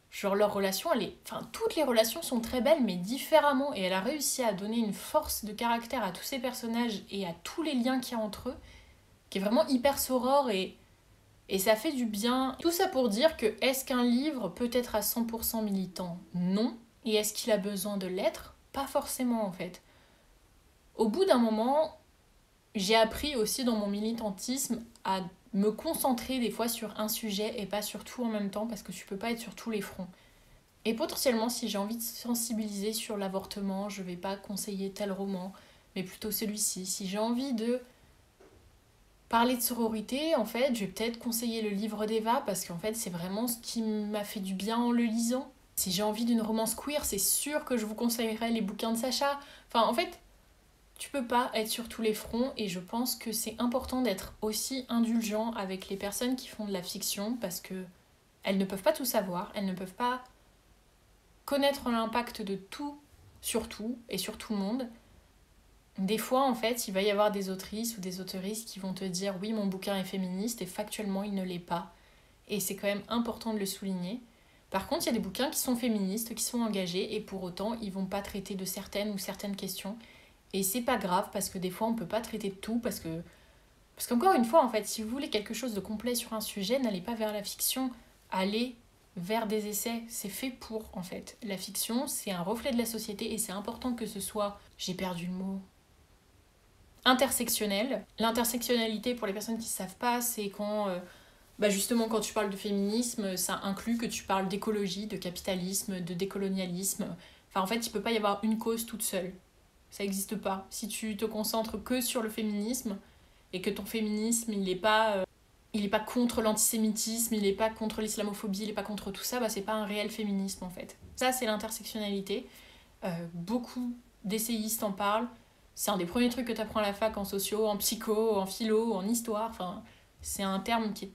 Genre leur relation, enfin, toutes les relations sont très belles, mais différemment. Et elle a réussi à donner une force de caractère à tous ces personnages et à tous les liens qu'il y a entre eux, qui est vraiment hyper sorore et ça fait du bien. Tout ça pour dire que est-ce qu'un livre peut être à 100% militant? Non. Et est-ce qu'il a besoin de l'être? Pas forcément en fait. Au bout d'un moment, j'ai appris aussi dans mon militantisme à me concentrer des fois sur un sujet et pas sur tout en même temps parce que tu peux pas être sur tous les fronts. Et potentiellement, si j'ai envie de sensibiliser sur l'avortement, je vais pas conseiller tel roman, mais plutôt celui-ci. Si j'ai envie de parler de sororité, en fait, je vais peut-être conseiller le livre d'Eva parce qu'en fait, c'est vraiment ce qui m'a fait du bien en le lisant. Si j'ai envie d'une romance queer, c'est sûr que je vous conseillerais les bouquins de Sacha. Enfin, en fait, tu peux pas être sur tous les fronts et je pense que c'est important d'être aussi indulgent avec les personnes qui font de la fiction parce que elles ne peuvent pas tout savoir, elles ne peuvent pas connaître l'impact de tout sur tout et sur tout le monde. Des fois, en fait, il va y avoir des autrices ou des autoristes qui vont te dire oui, mon bouquin est féministe et factuellement, il ne l'est pas. Et c'est quand même important de le souligner. Par contre, il y a des bouquins qui sont féministes, qui sont engagés et pour autant, ils vont pas traiter de certaines questions. Et c'est pas grave parce que des fois on peut pas traiter de tout parce qu'encore une fois en fait si vous voulez quelque chose de complet sur un sujet, n'allez pas vers la fiction, allez vers des essais, c'est fait pour en fait. La fiction c'est un reflet de la société et c'est important que ce soit, j'ai perdu le mot, intersectionnel. L'intersectionnalité pour les personnes qui savent pas c'est quand justement quand tu parles de féminisme ça inclut que tu parles d'écologie, de capitalisme, de décolonialisme. Enfin en fait il peut pas y avoir une cause toute seule. Ça n'existe pas. Si tu te concentres que sur le féminisme et que ton féminisme, il est pas contre l'antisémitisme, il est pas contre l'islamophobie, il est pas contre tout ça, c'est pas un réel féminisme en fait. Ça, c'est l'intersectionnalité. Beaucoup d'essayistes en parlent. C'est un des premiers trucs que tu apprends à la fac en socio, en psycho, en philo, en histoire. Enfin, c'est un terme qui est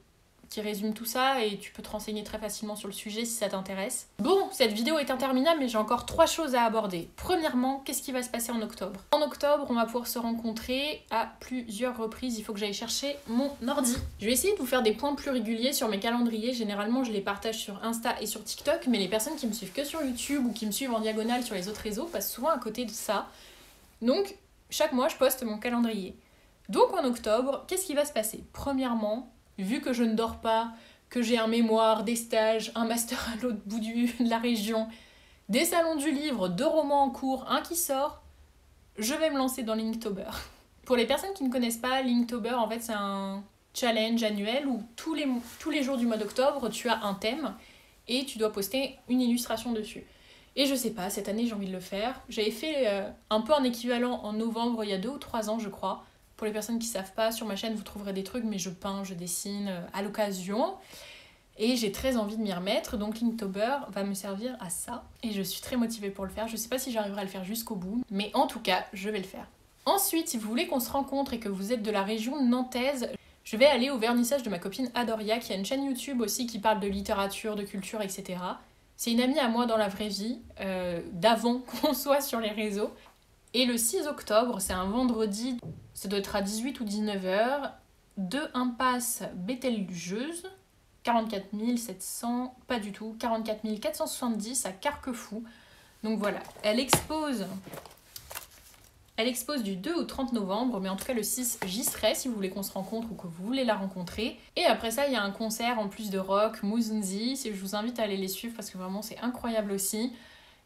qui résume tout ça et tu peux te renseigner très facilement sur le sujet si ça t'intéresse. Bon, cette vidéo est interminable mais j'ai encore 3 choses à aborder. Premièrement, qu'est-ce qui va se passer en octobre? En octobre, on va pouvoir se rencontrer à plusieurs reprises. Il faut que j'aille chercher mon ordi. Je vais essayer de vous faire des points plus réguliers sur mes calendriers. Généralement, je les partage sur Insta et sur TikTok, mais les personnes qui me suivent que sur YouTube ou qui me suivent en diagonale sur les autres réseaux passent souvent à côté de ça. Donc, chaque mois, je poste mon calendrier. Donc en octobre, qu'est-ce qui va se passer? Premièrement, vu que je ne dors pas, que j'ai un mémoire, des stages, un master à l'autre bout de la région, des salons du livre, 2 romans en cours, un qui sort, je vais me lancer dans l'Inktober. Pour les personnes qui ne connaissent pas, l'Inktober, en fait, c'est un challenge annuel où tous les jours du mois d'octobre, tu as un thème et tu dois poster une illustration dessus. Et je sais pas, cette année j'ai envie de le faire. J'avais fait un peu un équivalent en novembre, il y a 2 ou 3 ans je crois. Pour les personnes qui ne savent pas, sur ma chaîne vous trouverez des trucs, mais je peins, je dessine à l'occasion. Et j'ai très envie de m'y remettre, donc l'Inktober va me servir à ça. Et je suis très motivée pour le faire. Je sais pas si j'arriverai à le faire jusqu'au bout, mais en tout cas, je vais le faire. Ensuite, si vous voulez qu'on se rencontre et que vous êtes de la région nantaise, je vais aller au vernissage de ma copine Adoria, qui a une chaîne YouTube aussi qui parle de littérature, de culture, etc. C'est une amie à moi dans la vraie vie, d'avant qu'on soit sur les réseaux. Et le 6 octobre, c'est un vendredi, ça doit être à 18 ou 19h, de impasse Bételgeuse, 44 700, pas du tout, 44 470 à Carquefou. Donc voilà, elle expose du 2 au 30 novembre, mais en tout cas le 6, j'y serai si vous voulez qu'on se rencontre ou que vous voulez la rencontrer. Et après ça, il y a un concert en plus de rock, Muzunzi, je vous invite à aller les suivre parce que vraiment c'est incroyable aussi.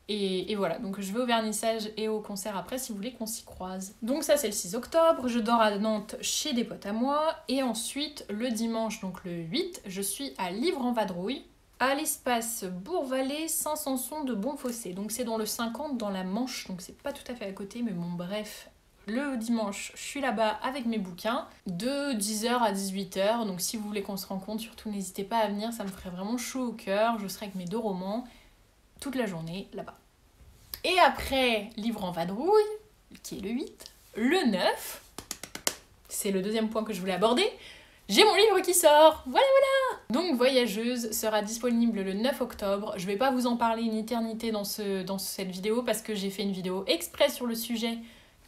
Et voilà, donc je vais au vernissage et au concert après si vous voulez qu'on s'y croise. Donc ça c'est le 6 octobre, je dors à Nantes chez des potes à moi. Et ensuite, le dimanche, donc le 8, je suis à Livres-en-Vadrouille, à l'espace Bourg-Vallée, Saint-Sanson de Bonfossé. Donc c'est dans le 50, dans la Manche, donc c'est pas tout à fait à côté, mais bon bref. Le dimanche, je suis là-bas avec mes bouquins, de 10h à 18h. Donc si vous voulez qu'on se rencontre, surtout n'hésitez pas à venir, ça me ferait vraiment chaud au cœur. Je serai avec mes 2 romans toute la journée là-bas. Et après Livres-en-Vadrouille, qui est le 8, le 9, c'est le deuxième point que je voulais aborder, j'ai mon livre qui sort, voilà. Donc Voyageuse sera disponible le 9 octobre, je vais pas vous en parler une éternité dans cette vidéo parce que j'ai fait une vidéo exprès sur le sujet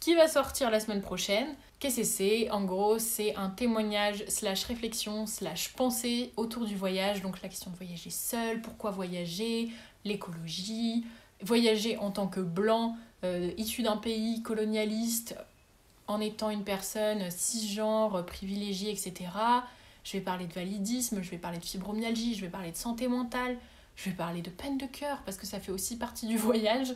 qui va sortir la semaine prochaine. Qu'est-ce que c'est? En gros, c'est un témoignage / réflexion / pensée autour du voyage, donc la question de voyager seul, pourquoi voyager, l'écologie, voyager en tant que blanc, issu d'un pays colonialiste, en étant une personne cisgenre, privilégiée, etc. Je vais parler de validisme, je vais parler de fibromyalgie, je vais parler de santé mentale, je vais parler de peine de cœur, parce que ça fait aussi partie du voyage.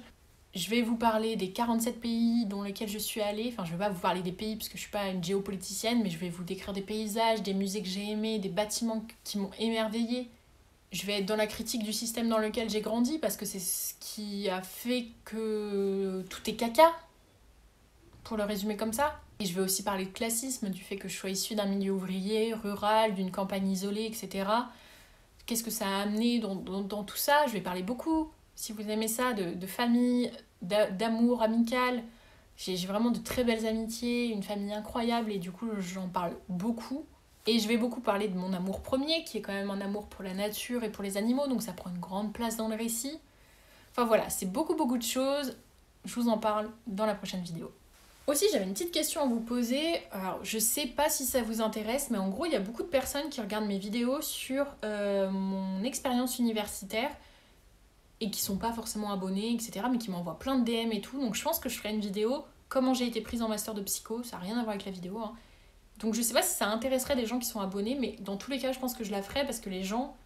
Je vais vous parler des 47 pays dans lesquels je suis allée. Enfin, je vais pas vous parler des pays parce que je suis pas une géopoliticienne, mais je vais vous décrire des paysages, des musées que j'ai aimés, des bâtiments qui m'ont émerveillée. Je vais être dans la critique du système dans lequel j'ai grandi parce que c'est ce qui a fait que tout est caca, pour le résumer comme ça. Et je vais aussi parler de classisme, du fait que je sois issue d'un milieu ouvrier, rural, d'une campagne isolée, etc. Qu'est-ce que ça a amené dans tout ça? Je vais parler beaucoup, si vous aimez ça, de famille, d'amour amical. J'ai vraiment de très belles amitiés, une famille incroyable et du coup j'en parle beaucoup. Et je vais beaucoup parler de mon amour premier, qui est quand même un amour pour la nature et pour les animaux, donc ça prend une grande place dans le récit. Enfin voilà, c'est beaucoup de choses. Je vous en parle dans la prochaine vidéo. Aussi, j'avais une petite question à vous poser. Alors, je sais pas si ça vous intéresse, mais en gros, il y a beaucoup de personnes qui regardent mes vidéos sur mon expérience universitaire et qui sont pas forcément abonnés, etc., mais qui m'envoient plein de DM et tout. Donc je pense que je ferai une vidéo comment j'ai été prise en master de psycho. Ça n'a rien à voir avec la vidéo, hein. Donc je sais pas si ça intéresserait des gens qui sont abonnés, mais dans tous les cas, je pense que je la ferai parce que les gens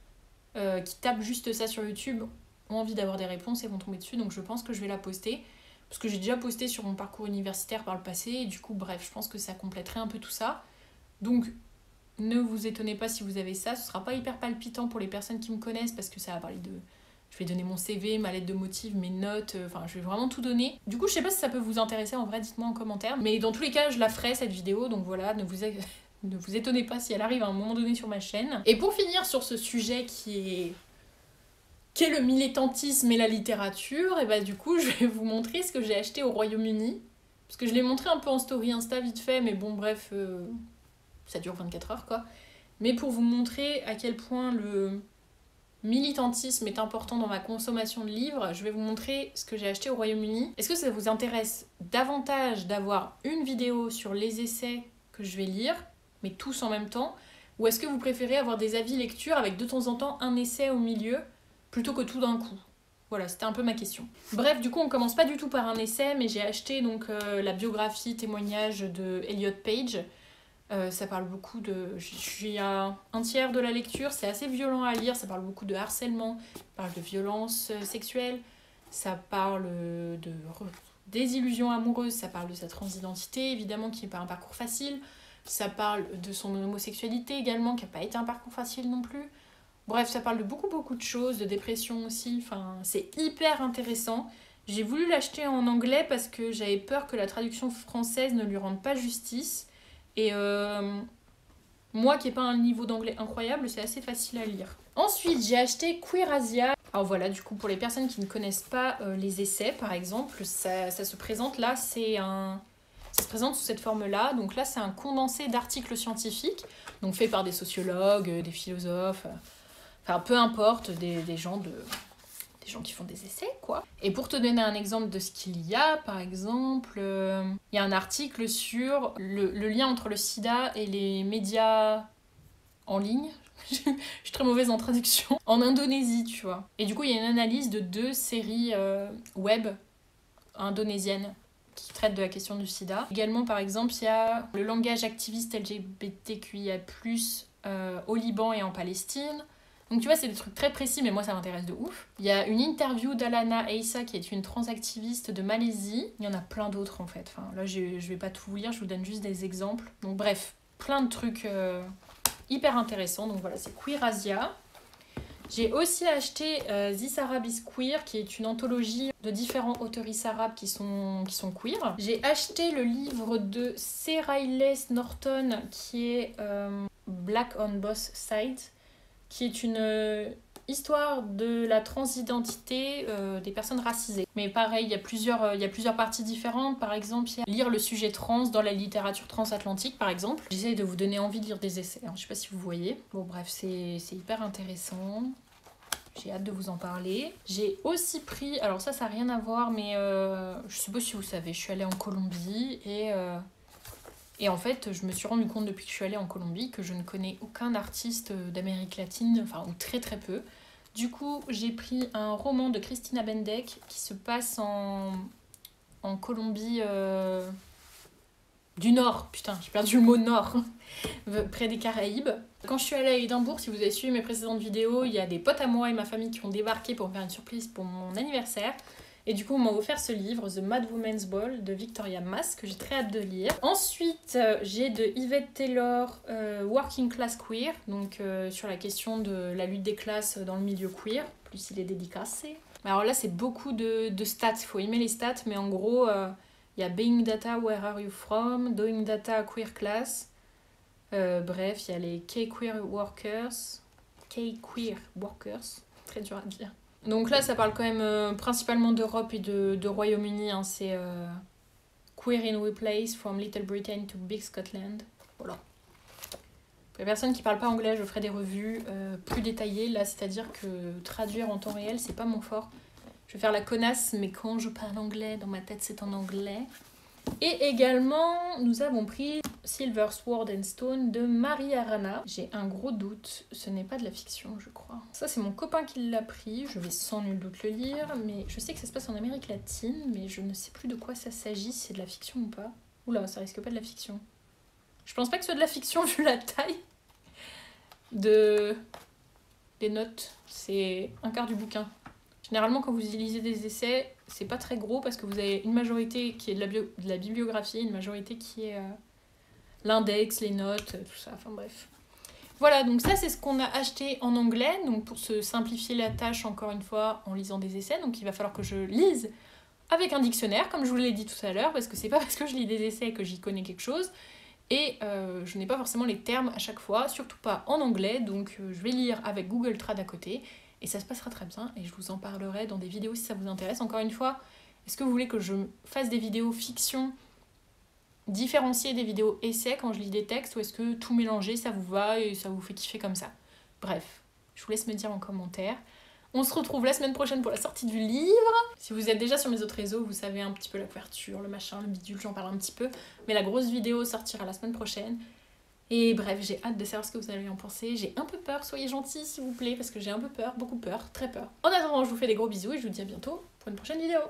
qui tapent juste ça sur YouTube ont envie d'avoir des réponses et vont tomber dessus. Donc je pense que je vais la poster. Parce que j'ai déjà posté sur mon parcours universitaire par le passé. Et du coup, bref, je pense que ça compléterait un peu tout ça. Donc ne vous étonnez pas si vous avez ça. Ce sera pas hyper palpitant pour les personnes qui me connaissent parce que ça va parler de... Je vais donner mon CV, ma lettre de motif, mes notes, enfin je vais vraiment tout donner. Du coup je sais pas si ça peut vous intéresser, en vrai dites-moi en commentaire. Mais dans tous les cas je la ferai cette vidéo, donc voilà, ne vous étonnez pas si elle arrive à un moment donné sur ma chaîne. Et pour finir sur ce sujet qui est le militantisme et la littérature, et bah du coup je vais vous montrer ce que j'ai acheté au Royaume-Uni. Parce que je l'ai montré un peu en story Insta vite fait, mais bon bref, ça dure 24 heures quoi. Mais pour vous montrer à quel point le militantisme est important dans ma consommation de livres, je vais vous montrer ce que j'ai acheté au Royaume-Uni. Est-ce que ça vous intéresse davantage d'avoir une vidéo sur les essais que je vais lire, mais tous en même temps, ou est-ce que vous préférez avoir des avis lecture avec de temps en temps un essai au milieu, plutôt que tout d'un coup? Voilà, c'était un peu ma question. Bref, du coup, on commence pas du tout par un essai, mais j'ai acheté donc la biographie témoignage de Elliot Page. Ça parle beaucoup de... Je suis à un tiers de la lecture, c'est assez violent à lire, ça parle beaucoup de harcèlement, ça parle de violence sexuelle, ça parle de désillusion amoureuse, ça parle de sa transidentité, évidemment, qui n'est pas un parcours facile, ça parle de son homosexualité également, qui n'a pas été un parcours facile non plus. Bref, ça parle de beaucoup de choses, de dépression aussi, enfin, c'est hyper intéressant. J'ai voulu l'acheter en anglais parce que j'avais peur que la traduction française ne lui rende pas justice. Et moi qui n'ai pas un niveau d'anglais incroyable, c'est assez facile à lire. Ensuite, j'ai acheté Queer Asia. Alors voilà, du coup, pour les personnes qui ne connaissent pas les essais, par exemple, ça se présente là, ça se présente sous cette forme-là. Donc là, c'est un condensé d'articles scientifiques, donc fait par des sociologues, des philosophes, enfin peu importe, des gens qui font des essais, quoi. Et pour te donner un exemple de ce qu'il y a, par exemple, il y a un article sur le lien entre le sida et les médias en ligne. Je suis très mauvaise en traduction. En Indonésie, tu vois. Et du coup, il y a une analyse de 2 séries web indonésiennes qui traitent de la question du sida. Également, par exemple, il y a le langage activiste LGBTQIA+, au Liban et en Palestine. Donc tu vois, c'est des trucs très précis, mais moi ça m'intéresse de ouf. Il y a une interview d'Alana Eissa, qui est une transactiviste de Malaisie. Il y en a plein d'autres en fait. Enfin, là, je vais pas tout vous lire, je vous donne juste des exemples. Donc bref, plein de trucs hyper intéressants. Donc voilà, c'est Queer Asia. J'ai aussi acheté This Arab is Queer, qui est une anthologie de différents auteuristes arabes qui sont queer. J'ai acheté le livre de C. Riley Norton, qui est Black on Both Sides, qui est une histoire de la transidentité des personnes racisées. Mais pareil, il y a plusieurs parties différentes. Par exemple, il y a lire le sujet trans dans la littérature transatlantique, par exemple. J'essaie de vous donner envie de lire des essais. Alors, je sais pas si vous voyez. Bon, bref, c'est hyper intéressant. J'ai hâte de vous en parler. J'ai aussi pris... Alors ça n'a rien à voir, mais je sais pas si vous savez, je suis allée en Colombie et en fait, je me suis rendu compte depuis que je suis allée en Colombie que je ne connais aucun artiste d'Amérique latine, enfin, ou très très peu. Du coup, j'ai pris un roman de Christina Bendek qui se passe en Colombie du Nord. Putain, j'ai perdu le mot Nord, près des Caraïbes. Quand je suis allée à Édimbourg, si vous avez suivi mes précédentes vidéos, il y a des potes à moi et ma famille qui ont débarqué pour me faire une surprise pour mon anniversaire. Et du coup, on m'a offert ce livre, The Mad Woman's Ball, de Victoria Mass, que j'ai très hâte de lire. Ensuite, j'ai de Yvette Taylor, Working Class Queer, donc sur la question de la lutte des classes dans le milieu queer, plus il est dédicacé. Alors là, c'est beaucoup de stats, il faut aimer les stats, mais en gros, il y a Being Data, Where Are You From, Doing Data, Queer Class. Bref, il y a les K-Queer Workers, très dur à dire. Donc là, ça parle quand même principalement d'Europe et de Royaume-Uni. Hein. C'est Queer in We Place, From Little Britain to Big Scotland. Voilà. Pour les personnes qui parlent pas anglais, je ferai des revues plus détaillées. Là, c'est-à-dire que traduire en temps réel, c'est pas mon fort. Je vais faire la connasse, mais quand je parle anglais, dans ma tête, c'est en anglais. Et également, nous avons pris Silver Sword and Stone de Marie Arana. J'ai un gros doute, ce n'est pas de la fiction, je crois. Ça, c'est mon copain qui l'a pris, je vais sans nul doute le lire, mais je sais que ça se passe en Amérique latine, mais je ne sais plus de quoi ça s'agit, si c'est de la fiction ou pas. Oula, ça risque pas de la fiction. Je pense pas que ce soit de la fiction vu la taille des notes. C'est un quart du bouquin. Généralement, quand vous lisez des essais, c'est pas très gros parce que vous avez une majorité qui est de la bibliographie, une majorité qui est l'index, les notes, tout ça, enfin bref. Voilà, donc ça c'est ce qu'on a acheté en anglais, donc pour se simplifier la tâche encore une fois en lisant des essais, donc il va falloir que je lise avec un dictionnaire, comme je vous l'ai dit tout à l'heure, parce que c'est pas parce que je lis des essais que j'y connais quelque chose, et je n'ai pas forcément les termes à chaque fois, surtout pas en anglais, donc je vais lire avec Google Trad à côté, et ça se passera très bien, et je vous en parlerai dans des vidéos si ça vous intéresse. Encore une fois, est-ce que vous voulez que je fasse des vidéos fiction différencier des vidéos essais quand je lis des textes ou est-ce que tout mélanger ça vous va et ça vous fait kiffer comme ça? Bref, je vous laisse me dire en commentaire. On se retrouve la semaine prochaine pour la sortie du livre. Si vous êtes déjà sur mes autres réseaux, vous savez un petit peu la couverture, le machin, le bidule, j'en parle un petit peu. Mais la grosse vidéo sortira la semaine prochaine. Et bref, j'ai hâte de savoir ce que vous allez en penser. J'ai un peu peur, soyez gentils s'il vous plaît, parce que j'ai un peu peur, beaucoup peur, très peur. En attendant, je vous fais des gros bisous et je vous dis à bientôt pour une prochaine vidéo.